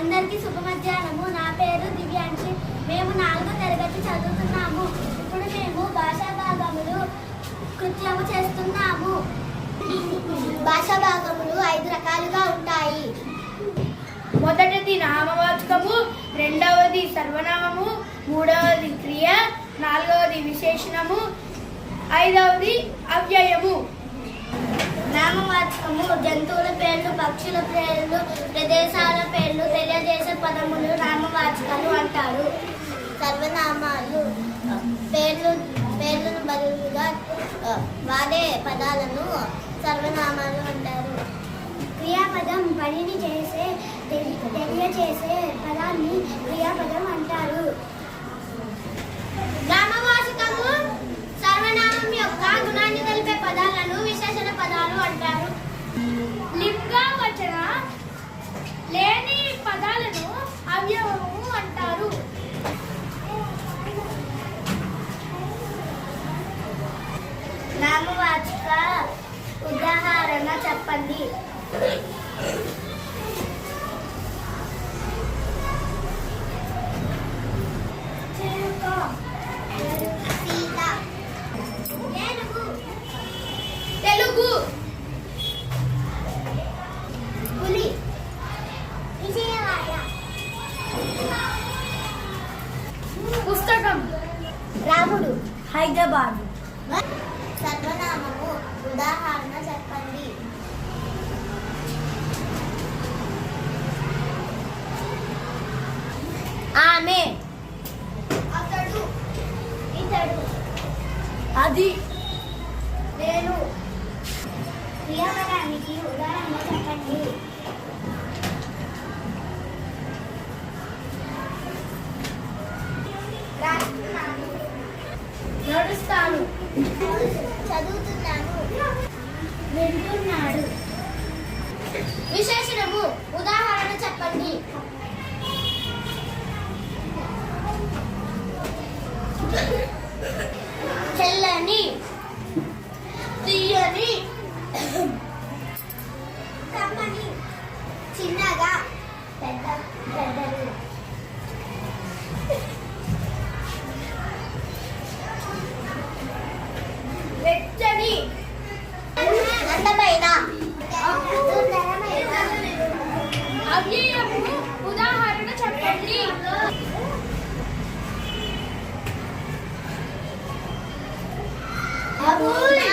అందరికీ శుభ మధ్యాహ్నము. నా పేరు దివ్యాంశి. మేము 4వ తరగతి చదువుతున్నాము. ఇప్పుడు మేము భాషా భాగములు కృత్యము చేస్తున్నాము. భాషా భాగములు 5 రకాలుగా ఉంటాయి. మొదటిది నామవాచకము, రెండవది సర్వనామము, మూడవది క్రియ, నాలుగవది విశేషణము, ఐదవది అవ్యయము. నామవాచకము జంతువుల పేర్లు, పక్షుల పేర్లు, ప్రదేశాల పేర్లు తెలియజేసే పదములు నామవాచకాలు అంటారు. సర్వనామాలు పేర్లను బదులుగా వాడే పదాలను సర్వనామాలు అంటారు. క్రియాపదం పనిని తెలియజేసే పదాన్ని క్రియాపదం అంటారు. నామవాచకము సర్వనామం యొక్క గుణాన్ని తెలిపే పదాలను విశేషణ పదాలు అంటారు. లింగవచన లేని పదాలను అవ్యయము అంటారు. నామవాచక ఉదాహరణ చెప్పండి. తెలుగు, పులి, విజయవాడ, పుస్తకం, రాముడు, హైదరాబాద్. సర్వనామము ఉదాహరణ చెప్పండి. ఆమె, అతడు, ఇతడు, అది, నేను. క్రియాపదానికి ఉదాహరణ చెప్పండి. రాస్తున్నాను, నడుస్తాను, చదువుతున్నాను, వింటున్నాడు. విశేషణము ఉదాహరణ చెప్పండి. తెల్లని, తీయని, కమ్మని, చిన్నగా, పెద్దది. వెచ్చని, అందమైన, అవ్యయము ఉదాహరణ చెప్పండి. అమూల్య,